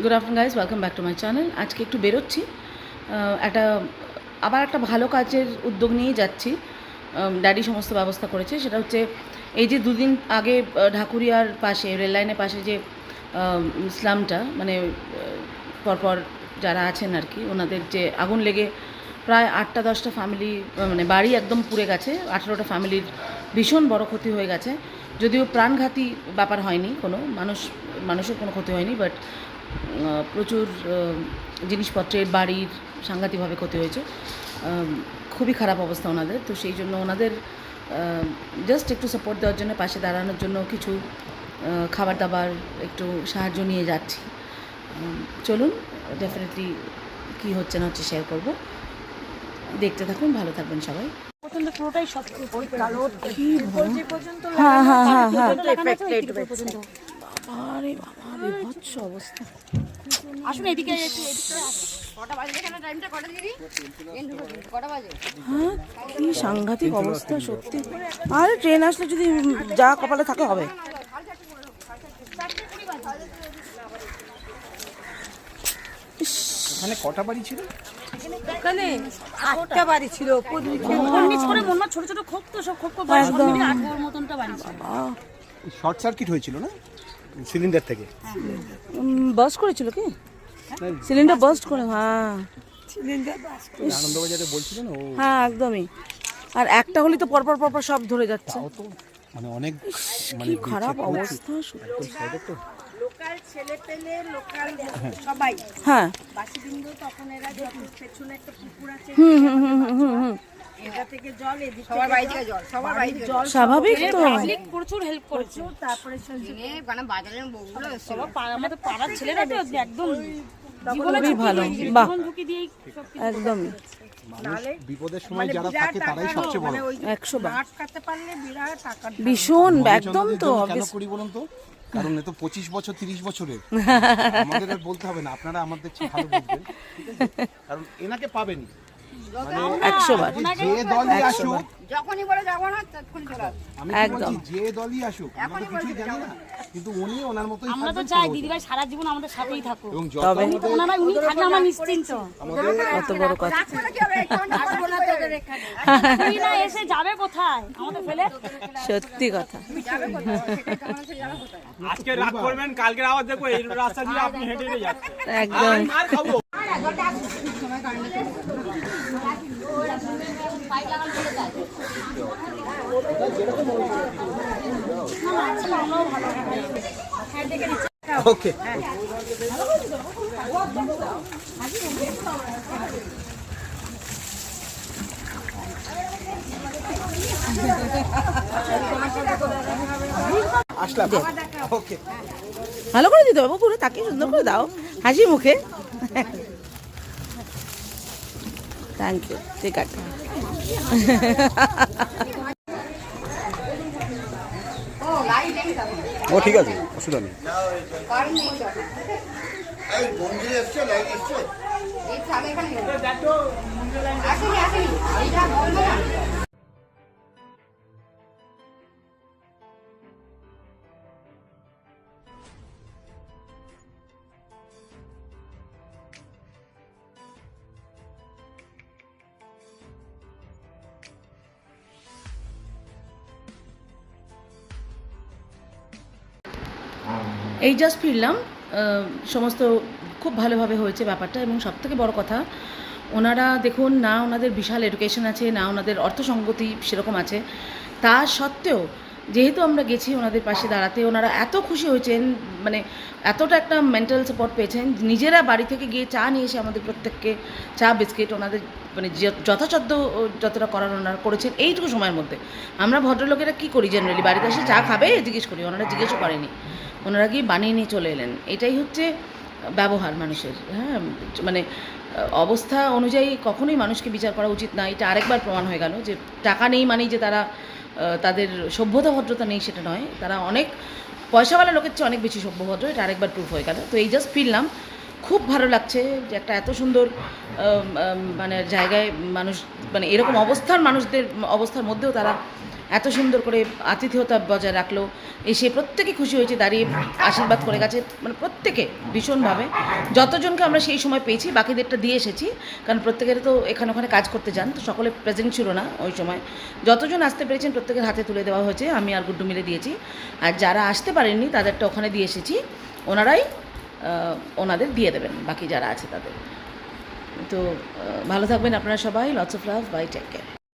Good afternoon guys, welcome back to my channel. আজকে একটু বেরোচ্ছি, আবার একটা ভালো কাজের উদ্যোগ নিয়ে যাচ্ছি। ড্যাডি সমস্ত ব্যবস্থা করেছে। সেটা হচ্ছে এই যে দুদিন আগে ঢাকুরিয়ার পাশে, রেল লাইনের পাশে যে স্লামটা, মানে পরপর যারা আছেন আর কি, ওনাদের যে আগুন লেগে প্রায় 8-10টা ফ্যামিলি, মানে বাড়ি একদম পুড়ে গেছে। 18টা ফ্যামিলির ভীষণ বড় ক্ষতি হয়ে গেছে। যদিও প্রাণঘাতী ব্যাপার হয়নি, কোনো মানুষের কোনো ক্ষতি হয়নি, বাট প্রচুর জিনিসপত্রের, বাড়ির সাংঘাতিকভাবে ক্ষতি হয়েছে। খুবই খারাপ অবস্থা ওনাদের। তো সেই জন্য ওনাদের জাস্ট একটু সাপোর্ট দেওয়ার জন্য, পাশে দাঁড়ানোর জন্য কিছু খাবার দাবার, একটু সাহায্য নিয়ে যাচ্ছি। চলুন, ডেফিনেটলি কী হচ্ছে না হচ্ছে শেয়ার করব। দেখতে থাকুন, ভালো থাকবেন সবাই। পুরোটাই সব কালো, কি পর্যন্ত হ্যাঁ হ্যাঁ হ্যাঁ হ্যাঁ, আরে বাবা, বিভৎস অবস্থা। আসুন এদিকে একটু, কটা বাজে এখানে? টাইমটা কটা দিদি? কটা বাজে? হ্যাঁ, কি সাংঘাতিক অবস্থা সত্যি। আরে ট্রেন আসলে যদি যা কপালে থাকে হবে। এখানে কটা বাড়ি ছিল? এখানে 8টা বাড়ি ছিল। নিচ করে মনে ছোট ছোট খোপ, তো সব খোপ বাড়ি সব মিলে 8 মতনটা বাড়ি ছিল। শর্ট সার্কিট হয়েছিল না সিলিন্ডার থেকে? বাস্ট করেছিল কি? সিলিন্ডার বাস্ট করে, হ্যাঁ আনন্দবাজারে বলছিলেন ও। হ্যাঁ একদমই। আর একটা হলেই তো পরপর পরপর সব ধরে যাচ্ছে। তাও তো মানে অনেক কি খারাপ অবস্থা সত্যি। লোকাল ছেলে পেলে, লোকাল সবাই হ্যাঁ, বাসিন্দা। তখন এরা পেছনে একটা পুকুর আছে, এটা থেকে জল, এদিকে সবার বাড়ি থেকে জল, সবার বাড়ি থেকে জল। স্বাভাবিক তো। পাবলিক প্রচুর হেল্প করেছে। তারপরে মানে বাজারের বউগুলো এসেছিল। আমাদের পাড়ার ছেলেরা তো একদম খুবই ভালো, বাহ, ঝুঁকি দিয়ে একদমই। বিপদের সময় যারা থাকে তারাই সবচেয়ে বড়। 100 বার আটকাতে পারলে বিরাট টাকা। ভীষণ একদম তো। কেন করি বলুন তো? কারণ এ তো 25 বছর 30 বছরের। আমাদের আর বলতে হবে না, আপনারা আমাদের চেয়ে ভালো বুঝবেন, ঠিক আছে? কারণ এনাকে পাবেনই মানে 100 বার। যে দলই আসুক, যখনই বলে যাবো না তখনই চলে আসবে। আমি কি বলছি, যে দলই আসুক, আমরা তো কিছুই জানি না, কিন্তু উনি ওনার মতোই আমরা তো থাকবেন চাই সর্বদা। দিদিভাই সারা জীবন আমাদের সাথেই থাকুক। এবং যত তবে আমাদের ওনারা উনি থাকলে আমরা নিশ্চিন্ত। কত বড় কথা। রাখবে কি হবে? আসবো না তোদের এখানে। উনি না এসে যাবে কোথায় আমাদের ফেলে? সত্যি কথা। যাবে কোথায়? সেটাই তো আমাদের যাবে কোথায়? আজকে রাগ করবেন, কালকে আবার দেখবো এই রাস্তা দিয়ে আপনি হেঁটে হেঁটে যাচ্ছেন। একদম। আর খাবো ওকে আসলাম। ওকে, ভালো করে দিতে হবে, পুরো তাকে সুন্দর করে দাও, হাসি মুখে। থ্যাংক ইউ, ঠিক আছে। ও ঠিক আছে, অসুবিধা নেই। এই ছাদে এখানে আসেনি, আসেনি। এইটা বলবো না। এই জাস্ট ফিরলাম। সমস্ত খুব ভালোভাবে হয়েছে ব্যাপারটা। এবং সবথেকে বড় কথা, ওনারা দেখুন না, ওনাদের বিশাল এডুকেশন আছে না, ওনাদের অর্থসঙ্গতি সেরকম আছে। তা সত্ত্বেও যেহেতু আমরা গেছি ওনাদের পাশে দাঁড়াতে, ওনারা এত খুশি হয়েছেন, মানে এতটা একটা মেন্টাল সাপোর্ট পেয়েছেন, নিজেরা বাড়ি থেকে গিয়ে চা নিয়ে এসে আমাদের প্রত্যেককে চা বিস্কিট, ওনাদের মানে যথাসাধ্য যতটা করার ওনারা করেছেন এইটুকু সময়ের মধ্যে। আমরা ভদ্রলোকেরা কী করি, জেনারেলি বাড়িতে এসে চা খাবে জিজ্ঞেস করি, ওনারা জিজ্ঞেসও করেনি, ওনারা গিয়ে বানিয়ে নিয়ে চলে এলেন। এটাই হচ্ছে ব্যবহার মানুষের। হ্যাঁ, মানে অবস্থা অনুযায়ী কখনোই মানুষকে বিচার করা উচিত না। এটা আরেকবার প্রমাণ হয়ে গেল যে টাকা নেই মানেই যে তারা তাদের সভ্যতা ভদ্রতা নেই সেটা নয়, তারা অনেক পয়সাওয়ালা লোকের চেয়ে অনেক বেশি সভ্যভদ্র। এটা আরেকবার প্রুফ হয়ে গেল। তো এই জাস্ট ফিরলাম, খুব ভালো লাগছে যে একটা এত সুন্দর মানে জায়গায় মানুষ, মানে এরকম অবস্থার মানুষদের অবস্থার মধ্যেও তারা এত সুন্দর করে আতিথেয়তা বজায় রাখলো, এসে প্রত্যেকে খুশি হয়েছে, দাঁড়িয়ে আশীর্বাদ করে গেছে, মানে প্রত্যেকে ভীষণভাবে। যতজনকে আমরা সেই সময় পেয়েছি বাকিদেরটা দিয়ে এসেছি, কারণ প্রত্যেকের তো এখানে ওখানে কাজ করতে যান, তো সকলে প্রেজেন্ট ছিল না ওই সময়। যতজন আসতে পেরেছেন প্রত্যেকের হাতে তুলে দেওয়া হয়েছে, আমি আর গুড্ডু মিলে দিয়েছি। আর যারা আসতে পারেননি তাদেরটা ওখানে দিয়ে এসেছি, ওনারাই ওনাদের দিয়ে দেবেন বাকি যারা আছে তাদের। তো ভালো থাকবেন আপনারা সবাই, lots of love, bye, take care.